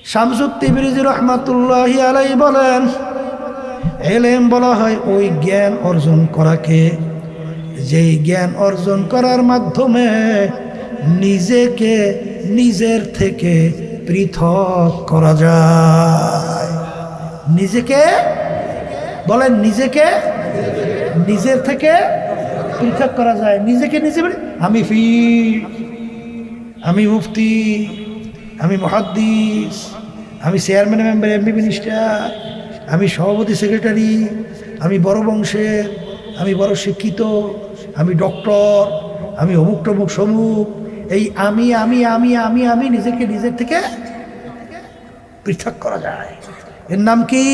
শামসুত তিবরিজি রহমাতুল্লাহি আলাইহি বলেন, এলেম বলা হয় ওই জ্ঞান অর্জন করাকে যেই জ্ঞান অর্জন করার মাধ্যমে নিজেকে নিজের থেকে পৃথক করা যায়। নিজেকে বলেন, নিজেকে নিজের থেকে পৃথক করা যায়। নিজেকে নিজে বলে আমি পীর, আমি মুফতি, আমি মুহাদ্দিস, আমি চেয়ারম্যান মেম্বার এমপি মিনিস্টার, আমি সভাপতি সেক্রেটারি, আমি বড় বংশের, আমি বড় শিক্ষিত, আমি ডক্টর, আমি অমুক টমুক সমুক। এই আমি আমি আমি আমি আমি নিজেকে নিজের থেকে পৃথক করা যায়। এর নাম কি?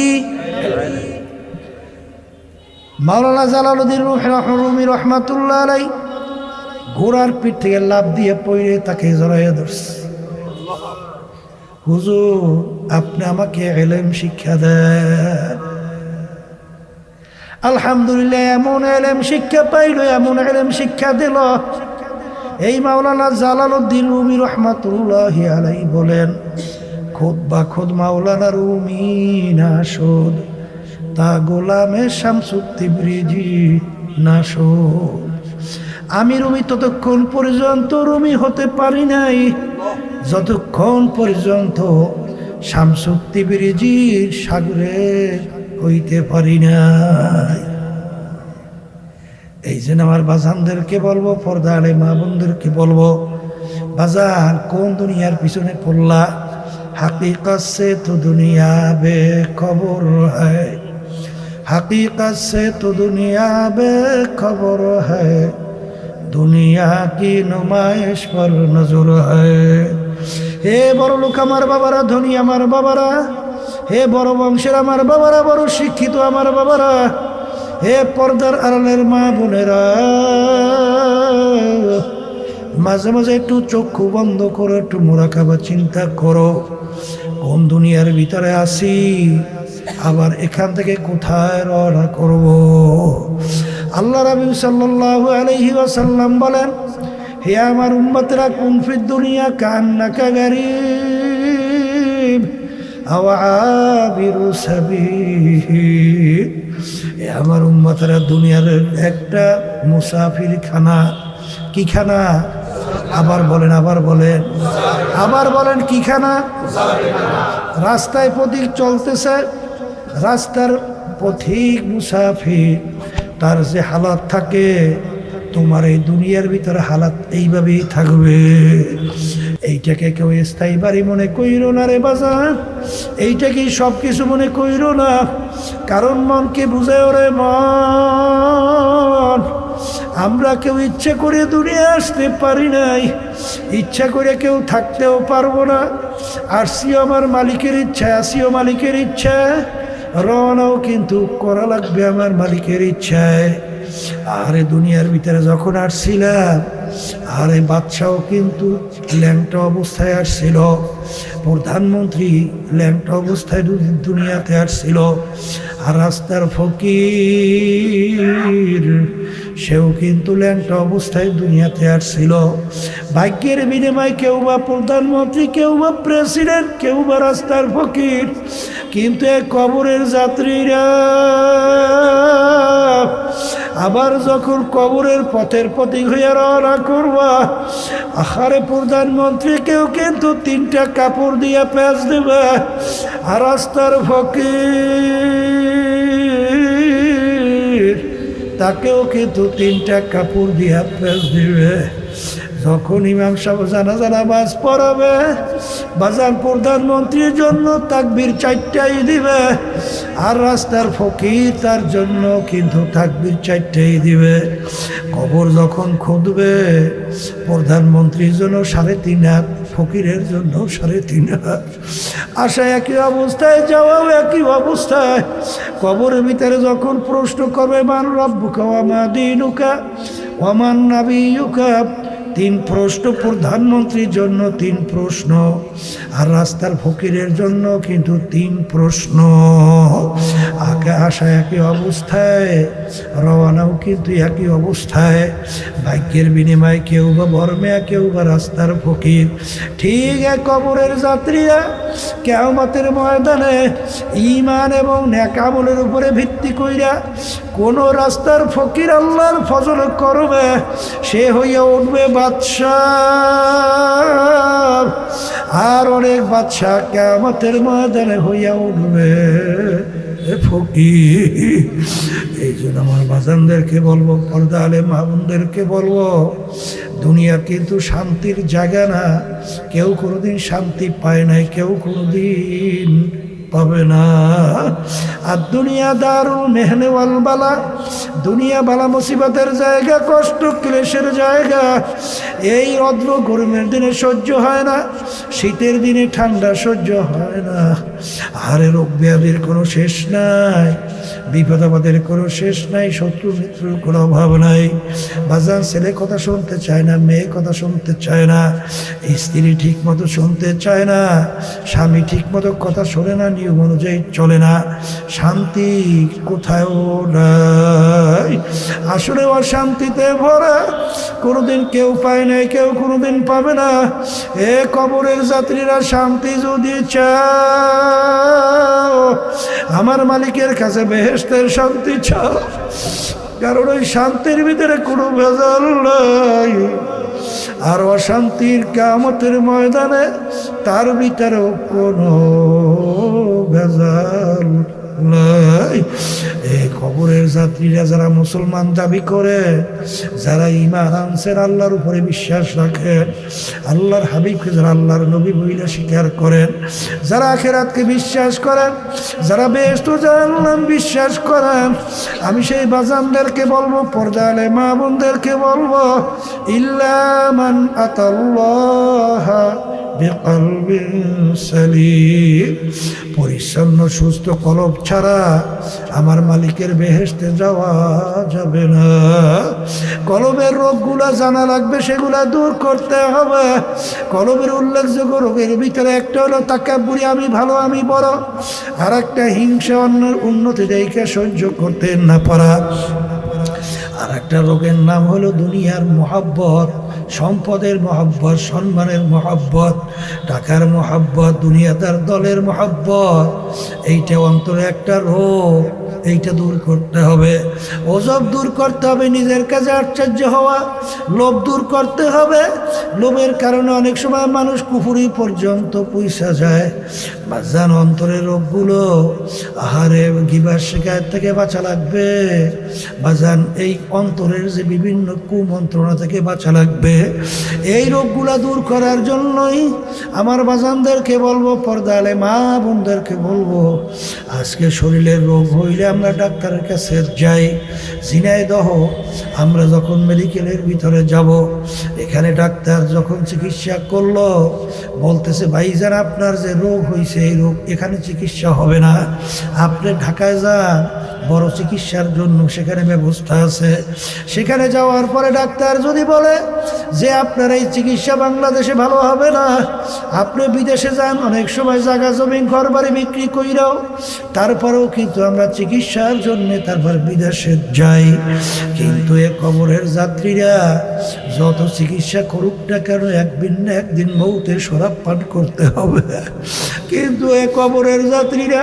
মাওলানা জালালউদ্দিন রুমি রহমাতুল্লাহ আলাইহি ঘোড়ার পিঠ থেকে লাফ দিয়ে পড়ে তাকে জড়াইয়া ধরছে। হুজুর, আপনি আমাকে ইলম শিক্ষা দেন। আলহামদুলিল্লাহ, এমন ইলম শিক্ষা পাইল, এমন ইলম শিক্ষা দিল। এই মাওলানা জালালউদ্দিন রুমি রহমাতুল্লাহি আলাইহি বলেন, খুদ বা খুদ মাওলানা রুমি না শোধ, তা গোলামে শামসুত তিবরিজি না শোধ। আমি রুমি ততক্ষণ পর্যন্ত রুমি হতে পারি নাই যতক্ষণ পর্যন্ত শামসুত তিবরিজির সাগরে হইতে পারি নাই। এই জন্য আমার বাজানদেরকে বলবো, পর্দা আলে মা বোনদেরকে বলবো, বাজান কোন দুনিয়ার পিছনে পড়লা? हकीकत से तो दुनिया बेखबर है, हकीकत से तो दुनिया बेखबर है, दुनिया की नुमाइश पर नजर है। हे बड़ लोक आमार बाबारा, धनी आमार बाबारा, हे बड़ वंशेर आमार बाबारा, बड़ शिक्षित आमार बाबारा, हे पर्दार आড়ালের মা বোনেরা, মাঝে মাঝে একটু চক্ষু বন্ধ করো, একটু মুরাকাবা চিন্তা করো, কোন দুনিয়ার ভিতরে আছি, আবার এখান থেকে কোথায় রওনা করব। আল্লাহ রাব্বি সাল্লাল্লাহু আলাইহি ওয়াসাল্লাম বলেন, হে আমার উম্মতরা, কুন ফিদ দুনিয়া কান্নাকা গারীব আও আবিরু সাবিল। হে আমার উম্মতরা, দুনিয়ার একটা মুসাফির খানা। কি খানা? আবার বলেন, আবার বলেন, আবার বলেন, কি খানা? রাস্তায় পথিক চলতেছে, রাস্তার পথিক মুসাফির, তার যে হালাত থাকে, তোমার এই দুনিয়ার ভিতরে হালাত এইভাবেই থাকবে। এইটাকে কেউ স্থায়ী বাড়ি মনে কইরো না রে বাজার, এইটাকে সব কিছু মনে কইরো না। কারণ মনকে বুঝায় রে মন, আমরা কেউ ইচ্ছে করে দুনিয়া আসতে পারি নাই, ইচ্ছা করে কেউ থাকতেও পারবো না। আসিও আমার মালিকের ইচ্ছা, আসিও মালিকের ইচ্ছা, রওনাও কিন্তু করা লাগবে আমার মালিকের ইচ্ছায়। আরে দুনিয়ার ভিতরে যখন আসছিলাম, আরে বাদশাও কিন্তু ল্যাংটা অবস্থায় আসছিল, প্রধানমন্ত্রী ল্যাংটা অবস্থায় দুনিয়াতে আসছিল, আর রাস্তার ফকির সেও কিন্তু ল্যাংটা অবস্থায় দুনিয়াতে আসছিল। ভাগ্যের বিনিময়ে কেউ বা প্রধানমন্ত্রী, কেউ বা প্রেসিডেন্ট, কেউ বা রাস্তার ফকির, কিন্তু এই কবরের যাত্রীরা আবার যখন কবরের পথের পথিক হইয়া রওনা করবা, আহারে প্রধানমন্ত্রীকেও কিন্তু 3টা কাপড় দিয়া প্যাঁচ দেবে, আর রাস্তার ফকির তাকেও কিন্তু 3টা কাপড় দিয়া প্যাঁচ দিবে। যখন ইমাম সাহেব জানাজা নামাজ পড়াবে, বাজার প্রধানমন্ত্রীর জন্য তাকবীর 4টাই দিবে, আর রাস্তার ফকির তার জন্য কিন্তু তাকবীর 4টাই দিবে। কবর যখন খুঁদবে, প্রধানমন্ত্রীর জন্য 3.5 হাত, ফকিরের জন্য 3.5 হাত। আসা একই অবস্থায়, যাওয়াও একই অবস্থায়। কবরের ভিতরে যখন প্রশ্ন করবে, মান রব্বুকা ওয়া মা দীনুকা ওয়া মান নাবিয়ুকা, তিন প্রশ্ন, প্রধানমন্ত্রীর জন্য তিন প্রশ্ন, আর রাস্তার ফকিরের জন্য কিন্তু তিন প্রশ্ন। আগে আসা একই অবস্থায়, রওয়ানাও কিন্তু একই অবস্থায়। ভাগ্যের বিনিময়ে কেউ বা বর্মেয়া, কেউ বা রাস্তার ফকির। ঠিক এক কবরের যাত্রীরা কিয়ামতের ময়দানে ঈমান এবং নেক আমলের উপরে ভিত্তি কইরা কোন রাস্তার ফকির আল্লাহর ফজল করবে, সে হইয়া উঠবে বাদশাহ। আর অনেক বাদশাহ কিয়ামতের ময়দানে হইয়া উঠবে ফকির। এই জন্য আমার বাজানদেরকে বলবো, পর্দা আলে মামুনদেরকে বলবো, দুনিয়া কিন্তু শান্তির জায়গা না। কেউ কোনোদিন শান্তি পায় নাই, কেউ কোনোদিন পাবে না। আর দুনিয়া দারুল মেহনে ওয়াল বালা, দুনিয়া বালা মুসিবতের জায়গা, কষ্ট ক্লেশের জায়গা। এই রৌদ্র গরমের দিনে সহ্য হয় না, শীতের দিনে ঠান্ডা সহ্য হয় না। আরে রোগ ব্যাধির কোনো শেষ নাই, বিপদ আপদের কোনো শেষ নাই, শত্রু মিত্রর কোনো অভাব নাই। বাজান ছেলে কথা শুনতে চায় না, মেয়ে কথা শুনতে চায় না, স্ত্রী ঠিক মতো শুনতে চায় না, স্বামী ঠিক মতো কথা শোনে না, নিয়ম অনুযায়ী চলে না। শান্তি কোথাও নাই, আসলে অশান্তিতে ভরা। কোনোদিন কেউ পায় নাই, কেউ কোনোদিন পাবে না। এ কবরের যাত্রীরা শান্তি যদি চাও, আমার মালিকের কাছে বেহেশতের শান্তি চাও, কারণ ওই শান্তির ভিতরে কোনো ভেজাল নাই। আর অশান্তির কিয়ামতের ময়দানে তার ভিতরেও কোনো ভেজাল নাই। এই কবরের যাত্রীরা যারা মুসলমান দাবি করে, যারা ঈমান আনছেন, আল্লাহর উপরে বিশ্বাস রাখেন, আল্লাহর হাবিবকে যারা আল্লাহর নবী বইলা স্বীকার করেন, যারা আখিরাতকে বিশ্বাস করেন, যারা বেহেশত জান্নাত বিশ্বাস করেন, আমি সেই বাজানদেরকে বলবো, পর্দা আলে মা বোনদেরকে বলবো, ইল্লা মান আতাল্লাহ বিকলবিন সালিম, পরিচ্ছন্ন সুস্থ কলব ছাড়া আমার মালিকের বেহেশতে যাওয়া যাবে না। কলবের রোগগুলা জানা লাগবে, সেগুলা দূর করতে হবে। কলবের উল্লেখযোগ্য রোগের ভিতরে একটা হলো তাকাব্বুরি, আমি ভালো আমি বড়, আর একটা হিংসা, অন্যের উন্নতি দেখে সহ্য করতে না পারা। আর একটা রোগের নাম হলো দুনিয়ার মহব্বত, সম্পদের মহব্বত, সম্মানের মহব্বত, টাকার মহব্বত, দুনিয়াদার দলের মহব্বত। এইটা অন্তরে একটা রোগ, এইটা দূর করতে হবে। ওজব দূর করতে হবে, নিজের কাছে আশ্চর্য হওয়া, লোভ দূর করতে হবে। লোভের কারণে অনেক সময় মানুষ কুফরি পর্যন্ত পয়সা যায়। বাজান অন্তরের রোগগুলো, আহারে গিবা শিকায়ত থেকে বাঁচা লাগবে। বাজান এই অন্তরের যে বিভিন্ন কুমন্ত্রণা থেকে বাঁচা লাগবে। এই রোগগুলা দূর করার জন্যই আমার বাজানদেরকে বলবো, পর্দা আলে মা বোনদেরকে বলবো, আজকে শরীরের রোগ হইলে আমরা ডাক্তারের কাছে যাই। ঝিনাইদহ আমরা যখন মেডিকেলের ভিতরে যাব, এখানে ডাক্তার যখন চিকিৎসা করলো, বলতেছে ভাইজান আপনার যে রোগ হয়েছে, এই রোগ এখানে চিকিৎসা হবে না, আপনি ঢাকায় যান, বড় চিকিৎসার জন্য সেখানে ব্যবস্থা আছে। সেখানে যাওয়ার পরে ডাক্তার যদি বলে যে আপনার এই চিকিৎসা বাংলাদেশে ভালো হবে না, আপনি বিদেশে যান, অনেক সময় জায়গা জমি ঘর বাড়ি বিক্রি কইরাও তারপরেও কিন্তু আমরা চিকিৎসার জন্য তারপর বিদেশে যাই। কিন্তু এ কবরের যাত্রীরা যত চিকিৎসা করুক না কেন, একদিন না একদিন মৌতের শরাব পান করতে হবে। কিন্তু এ কবরের যাত্রীরা,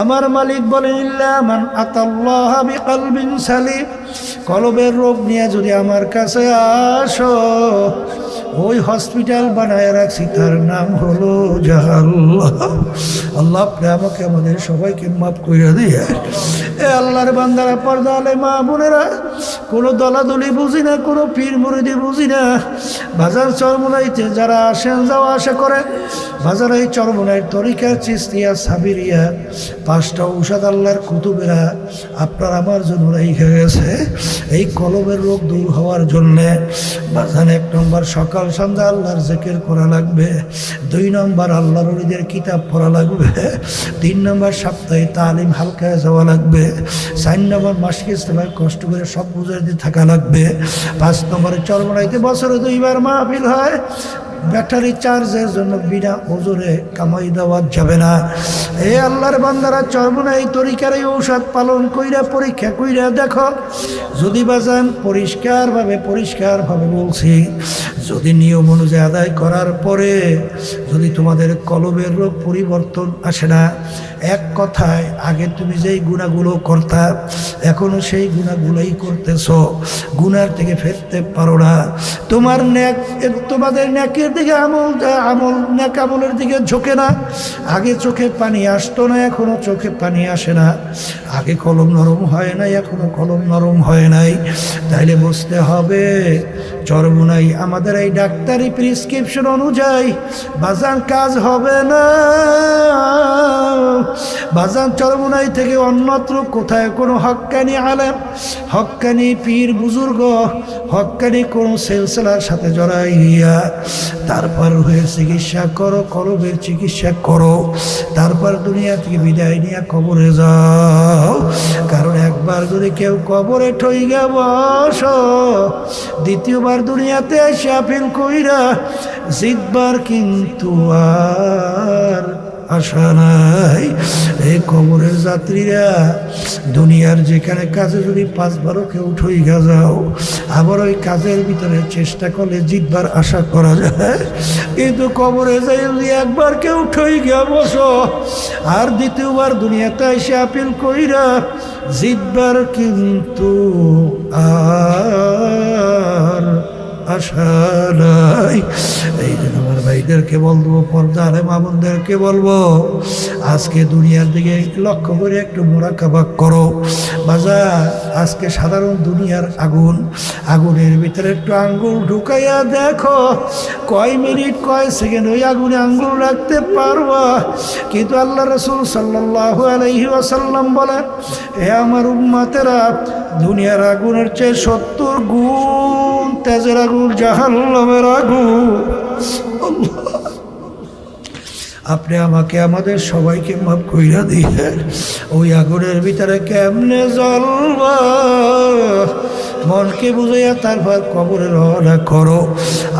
আমার মালিক বলেন, ইল্লা মান আতাল্লাহ বিকলবিন সালিম, কলবের রোগ নিয়ে যদি আমার কাছে আসো, ওই হসপিটাল বানায় রাখছি, তার নাম হলো জাহান্নাম। আল্লাহ আপনি আমাকে আমাদের সবাইকে মাফ করে দিয়ে। এ আল্লাহর বান্দারা, পর্দা আলে মা বোনেরা, কোনো দলাদলি বুঝি না, কোনো পীর মুরিদি বুঝি না। বাজার চরমুনাইতে যারা আসেন, যাওয়া আসা করেন, বাজারে এই চরমনাই তরিকা চিস্তিয়া সাবিরিয়া 5টা ঔষধ আল্লাহর কুতুবেরা আপনার আমার জন্য রেখে গেছে এই কলমের রোগ দূর হওয়ার জন্যে। বাজান 1 নম্বর সকাল সন্ধ্যা আল্লাহর জিকির করা লাগবে, 2 নম্বর আল্লাহর ওলিদের কিতাব পড়া লাগবে, 3 নম্বর সপ্তাহে তালিম হালকায় যাওয়া লাগবে, 4 নম্বর মাসকে ইস্তেমায় কষ্ট করে সব বুঝাই দিয়ে থাকা লাগবে, 5 নম্বরে চরমনাইতে বছরে 2 বার মাহফিল হয়। ব্যাটারি চার্জের জন্য বিনা ওজোরে কামাই দেওয়া যাবে না। এ আল্লাহর বান্দারা চরমনাই তরিকার এই ঔষধ পালন কইরা পরীক্ষা কইরা দেখো, যদি বাজান পরিষ্কারভাবে বলছি, যদি নিয়ম অনুযায়ী আদায় করার পরে যদি তোমাদের কলবের রোগ পরিবর্তন আসে না, এক কথায় আগে তুমি যেই গুণাগুলো করতা এখনো সেই গুণাগুলোই করতেছ, গুনার থেকে ফেরতে পারো না। তোমাদের ন্যাকের দিকে ন্যাক আমলের দিকে ঝোঁকে না। আগে চোখে পানি আসতো না, এখনো চোখে পানি আসে না। আগে কলম নরম হয় নাই, এখনো কলম নরম হয় নাই। তাইলে বুঝতে হবে চরমনাই আমাদের এই ডাক্তারি প্রেসক্রিপশন অনুযায়ী বাজান কাজ হবে না। বাজান চরমনাই থেকে অন্যত্র কোথায় কোনো হক্কানি আলেম, হক্কানি পীর বুজুর্গ, হক্কানি কোনো সিলসিলার সাথে জড়াইয়া তারপর হয়ে চিকিৎসা করো, কলবের চিকিৎসা করো, তারপর দুনিয়া থেকে বিদায় নিয়ে কবরে যাও। কারণ একবার যদি কেউ কবরে ঠইগা বস, দ্বিতীয়বার দুনিয়াতে এসে আপিল কইরা জিতবার কিন্তু আর আশা নাই। এই কবরের যাত্রীরা দুনিয়ার যেখানে কাজে যদি 5 বারও কেউ ঠইগা যাও, আবার ওই কাজের ভিতরে চেষ্টা করলে জিতবার আশা করা যায়। কিন্তু কবরে যাই যদি একবার কেউ ঠইগা বসো আর দ্বিতীয়বার দুনিয়াতে এসে আপিল কইরা জিতবার কিন্তু আর আশা নাই। এই জন্য আমার ভাইদেরকে বলবো, পর্দা আলেম মামুনদেরকে বলবো, আজকে দুনিয়ার দিকে লক্ষ্য করে একটু মোরাকাবা করো। বাজার আজকে সাধারণ দুনিয়ার আগুনের ভিতরে একটু আঙ্গুল ঢুকাইয়া দেখো, কয় মিনিট কয় সেকেন্ড ওই আগুনে আঙ্গুল রাখতে পারবা। কিন্তু আল্লাহ রাসূল সাল্লাল্লাহু আলাইহি ওয়াসাল্লাম বলেন, হে আমার উম্মতেরা, দুনিয়ার আগুনের চেয়ে 70 গুণ তেজের আগুন জাহান্নামের আগুন। আপনি আমাকে আমাদের সবাইকে মাফ কইরা দিয়েন। ওই আগুনের ভিতরে কেমনে জ্বলবা, মনকে বুঝাইয়া তারপর কবরে রওনা করো।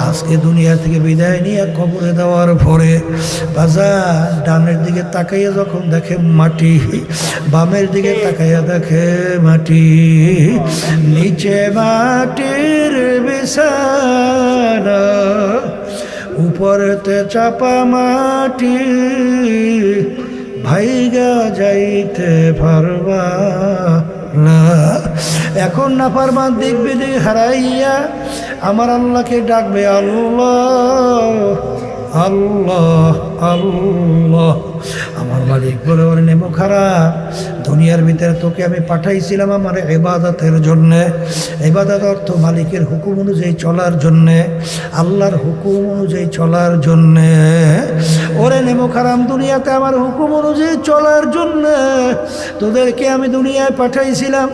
আজকে দুনিয়া থেকে বিদায় নিয়ে কবরে দেওয়ার পরে বাজার ডানের দিকে তাকাইয়া যখন দেখে মাটি, বামের দিকে তাকাইয়া দেখে মাটি, নিচে মাটির বিছানা, উপরেতে চাপা মাটি, ভাইগা যাইতে পারবা না। এখন না পারবার দিক বিদিক হারাইয়া আমার আল্লাহকে ডাকবে, আল্লাহ আল্লাহ আল্লাহ। আমার মালিক বলে, ওর নেমো খারাপ, দুনিয়ার ভিতরে তোকে আমি পাঠাইছিলাম আমার ইবাদতের জন্যে। ইবাদত অর্থ মালিকের হুকুম অনুযায়ী চলার জন্যে, আল্লাহর হুকুম অনুযায়ী চলার জন্যে। ওরে নেমো খারাপ, দুনিয়াতে আমার হুকুম অনুযায়ী চলার জন্যে তোদেরকে আমি দুনিয়ায় পাঠাইছিলাম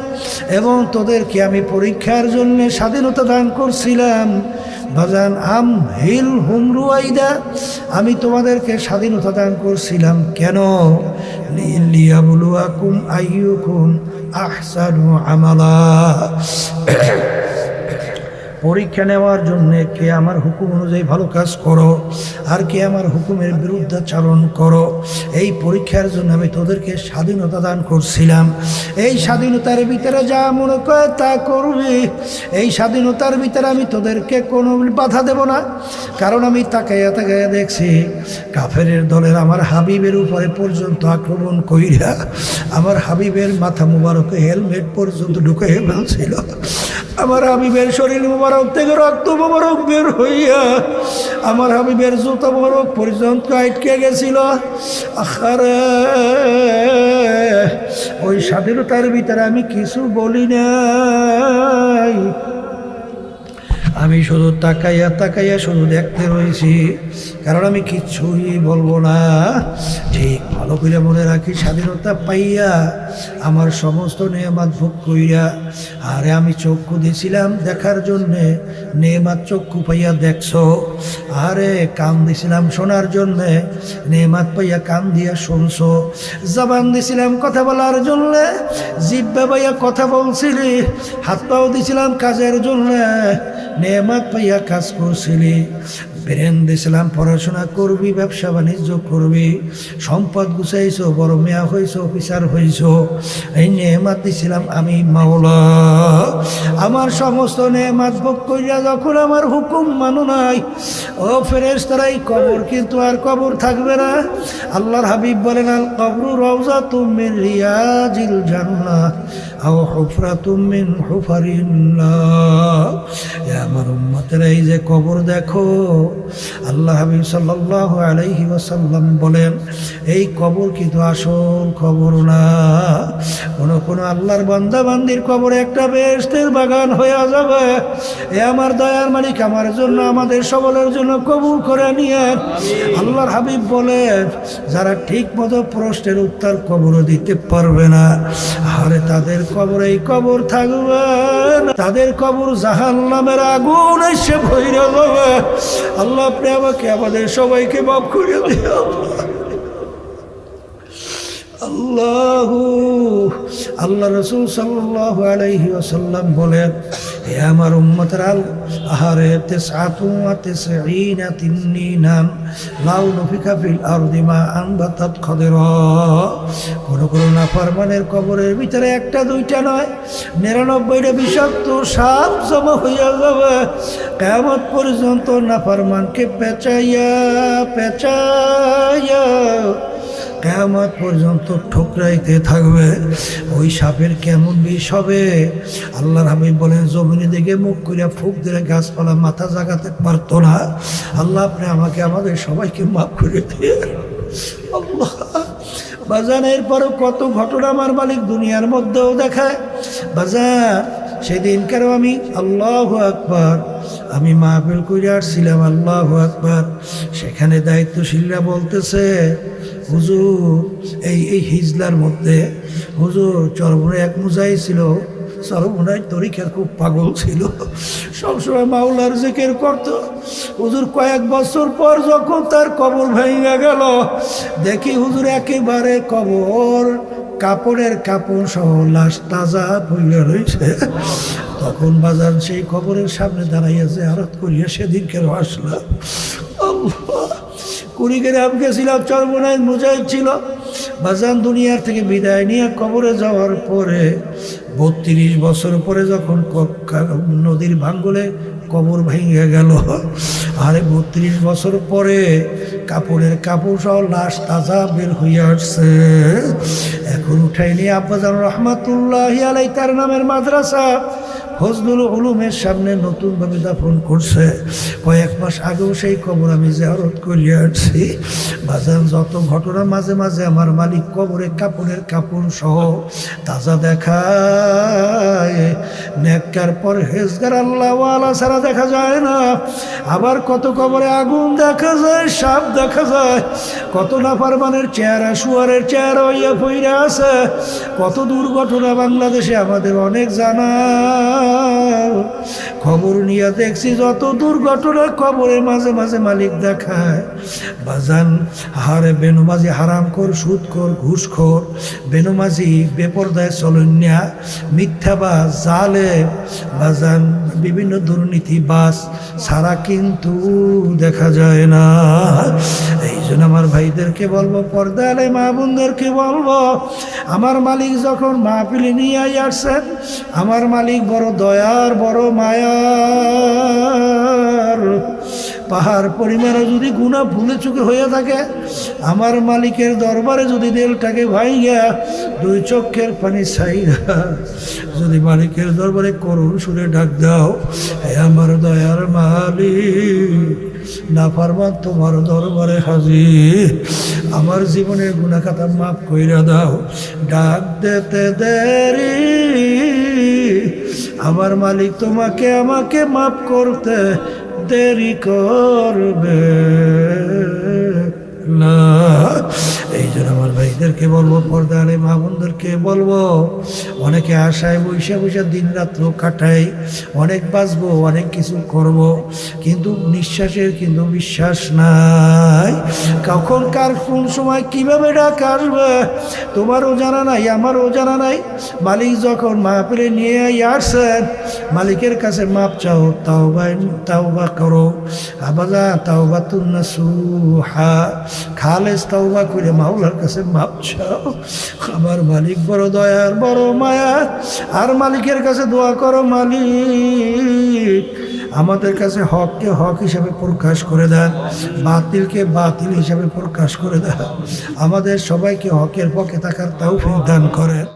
এবং তোদেরকে আমি পরীক্ষার জন্যে স্বাধীনতা দান করছিলাম। বাজান আম হিল হুমরুয়াইদা, আমি তোমাদেরকে স্বাধীনতা দান করছিলাম কেন? লিয়াবলুয়াকুম আইয়ুকুম আহসানু আমালা, পরীক্ষা নেওয়ার জন্যে কে আমার হুকুম অনুযায়ী ভালো কাজ করো আর কে আমার হুকুমের বিরুদ্ধাচরণ করো। এই পরীক্ষার জন্য আমি তোদেরকে স্বাধীনতা দান করছিলাম। এই স্বাধীনতার ভিতরে যা মনে করে তা করবি, এই স্বাধীনতার ভিতরে আমি তোদেরকে কোনো বাধা দেব না। কারণ আমি তাকাইয়া তাকাইয়া দেখছি কাফেরের দলের আমার হাবিবের উপরে পর্যন্ত আক্রমণ কইরা আমার হাবিবের মাথা মুবারকে হেলমেট পর্যন্ত ঢুকাইয়া ফেলছিল। আমার হাবিবের শরীর মুবারক থেকে রক্ত মুবারক বের হইয়া আমার হাবিবের জুতা মুবারক পর্যন্ত আটকে গেছিল। আখারে ওই স্বাধীনতার ভিতরে আমি কিছু বলি নাই। আমি শুধু তাকাইয়া তাকাইয়া শুধু দেখতে রয়েছি, কারণ আমি কিচ্ছুই বলবো না। ঠিক ভালো করে মনে রাখি, স্বাধীনতা পাইয়া আমার সমস্ত নেয়ামত ভোগ কইরা, আরে আমি চক্ষু দিছিলাম দেখার জন্যে, নেয়ামত চক্ষু পাইয়া দেখছো। আরে কান দিছিলাম শোনার জন্যে, নেয়ামত পাইয়া কান দিয়া শুনছো। জবান দিছিলাম কথা বলার জন্যে, জিহ্বা পাইয়া কথা বলছিলি। হাত পাও দিছিলাম কাজের জন্যে, নেয়ামত পাইয়া কাজ করছিলি। ব্রেন দিছিলাম পড়াশোনা করবি, ব্যবসা বাণিজ্য করবি, সম্পদ গুছাইছো, বড় মেয়া হইছো, অফিসার হইছো। এই নেয়ামত দিছিলাম আমি মাওলা। আমার সমস্ত নেয়ামত ভোগ করিয়া যখন আমার হুকুম মানো নাই, ও ফেরেশতারা, এই কবর কিন্তু আর কবর থাকবে না। আল্লাহর হাবিব বলেন, আল কবরু রাউযাতুম মিন রিয়াজিল জান্নাহ আও হুফরাতুম মিন হুফারিল্লাহ। আমার উম্মতেরা, এই যে কবর দেখো, আল্লাহ হাবিব সাল্লাল্লাহু আলাইহি ওয়াসাল্লাম বলেন, এই কবর কিন্তু আসল কবর না। কোন আল্লাহর বান্দা বান্দির কবর একটা বেহেশতের বাগান হয়ে যাবে। এ আমার দয়ার মালিক আমার জন্য, আমাদের সকলের জন্য কবুল করে নিয়েন। আল্লাহর হাবিব বলেন, যারা ঠিক মতো প্রশ্নের উত্তর কবরও দিতে পারবে না, আরে তাদের কবর এই কবর থাকবে না, তাদের কবর জাহান্নামের আগুন এসে ভইরা যাবে। আল্লাহ আপনি আমাকে আমাদের সবাইকে মাফ করে দিও। আল্লাহ রাসূল সাল্লাল্লাহু আলাইহি ওয়াসাল্লাম বলেন, হে আমার উম্মতরা, আহারে তিসআতু ওয়া তিসঈনা তিন্নিনান লাউ নুফিকা ফিল আরদি মা আনবাতাত খাদিরা। কোন নাফরমানের কবরের ভিতরে একটা দুইটা নয়, 99টা বিষাক্ত সাপ জমা হইয়া যাবে। কিয়ামত পর্যন্ত নাফরমানকে পেঁচাইয়া কিয়ামত পর্যন্ত ঠোকরাইতে থাকবে। ওই সাপের কেমন বিষ হবে? আল্লাহর হাবিব বলেন, জমিনে দিকে মুখ করিয়া ফুঁক দিলে গাছপালা মাথা জাগাতে পারতো না। আল্লাহ আপনি আমাকে আমাদের সবাইকে মাফ করে দিয়ে। আল্লাহ বাজান, এরপরও কত ঘটনা আমার মালিক দুনিয়ার মধ্যেও দেখায়। বাজান, সেদিনকার আমি আল্লাহু আকবার, আমি মাহফিল করে আসছিলাম, আল্লাহু আকবার। সেখানে দায়িত্বশীলরা বলতেছে, হুজুর এই হিজলার মধ্যে হুজুর চরমনে এক মুজাই ছিল, চরমনায় তরিকার খুব পাগল ছিল, সবসময় মাওলার জিকির করতো। হুজুর কয়েক বছর পর যখন তার কবর ভেঙে গেল, দেখি হুজুর একেবারে কবর কাপড়ের কাপড় সহ লাশ তাজা পইলা রয়েছে। তখন বাজান সেই কবরের সামনে দাঁড়াইয়া জিয়ারত করিয়া সেদিনকে আসলাম। কুড়িগ্রাম গেছিলাম, চরমনায় মুজাহিদ ছিল। বাজান দুনিয়ার থেকে বিদায় নিয়ে কবরে যাওয়ার পরে 32 বছর পরে যখন নদীর ভাঙ্গলে কবর ভেঙে গেল, আরে 32 বছর পরে কাপড়ের কাপড় সহ লাশ তাজা বের হইয়া আসছে। এখন উঠাই নিয়ে আব্বাজান রহমাতুল্লাহি আলাইহি তার নামের মাদ্রাসা ফজলুল উলুমের সামনে নতুনভাবে দাফন করছে। কয়েক মাস আগেও সেই কবর আমি জিয়ারত করিয়া আসছি। বাজান, যত ঘটনা মাঝে মাঝে আমার মালিক কবরে কাপড়ের কাপড় সহ তাজা দেখায়। নেককার পরহেজগার আল্লাহওয়ালা ছাড়া দেখা যায় না। আবার কত কবরে আগুন দেখা যায়, সাপ দেখা যায়, কত নাফরমানের চেহারা শুয়ারের চেহারা হইয়া পইরা আছে। কত দুর্ঘটনা বাংলাদেশে আমাদের অনেক জানা খবর নিয়ে দেখছি, যত দুর্ঘটনা কবরের মাঝে মাঝে মালিক দেখায়। বাজান, হারে বেনমাজি হারামখোর, সুদখোর, ঘুষখোর, বেনমাজি, বেপরদায় চলন্যা, মিথ্যাবাজ, জালেম, বাজান বিভিন্ন দুর্নীতিবাজ ছাড়া কিন্তু দেখা যায় না। এই জন্য আমার ভাইদেরকে বলবো, পর্দালে মা বোনদেরকে বলবো, আমার মালিক যখন মাহফিলে নিয়ে আসছেন, আমার মালিক বড় দয়ার, বড় মায়ার। পাহাড় পরিমাণে যদি গুনাহ ভুলে চুকে হয়ে থাকে, আমার মালিকের দরবারে যদি দিলটাকে ভাইয়া 2 চোখের পানি ছাইরা যদি মালিকের দরবারে করুণ সুরে ডাক দাও, হে আমার দয়ার মালিক, নাফরমান তোমার দরবারে হাজির, আমার জীবনের গুনাহ খাতা মাফ কইরা দাও। ডাক দিতে দেরি আমার মালিক তোমাকে আমাকে মাফ করতে দেরি করবে না। এই জন্য আমার ভাইদেরকে বলবো, পর্দারে মা বোনদেরকে বলবো, অনেকে আশায় বৈশা বৈশা দিন রাত্র কাটাই, অনেক বাঁচবো, অনেক কিছু করব, কিন্তু নিঃশ্বাসের কিন্তু বিশ্বাস নাই। কখন কার কোন সময় কিভাবে ডাক আসবে তোমারও জানা নাই, আমারও জানা নাই। মালিক যখন মাহফিলে নিয়ে আসছেন, মালিকের কাছে মাপ চাও, তাওবা করো। আবাজা তাওবাতুন নাসুহা, খালেস তাওবা করে মাওলার কাছে মাপ চাও। আমার মালিক বড় দয়ার, বড় মায়া। আর মালিকের কাছে দোয়া করো, মালিক আমাদের কাছে হককে হক হিসাবে প্রকাশ করে দেন, বাতিলকে বাতিল হিসাবে প্রকাশ করে দেন। আমাদের সবাইকে হকের পক্ষে থাকার তৌফিক দান করেন।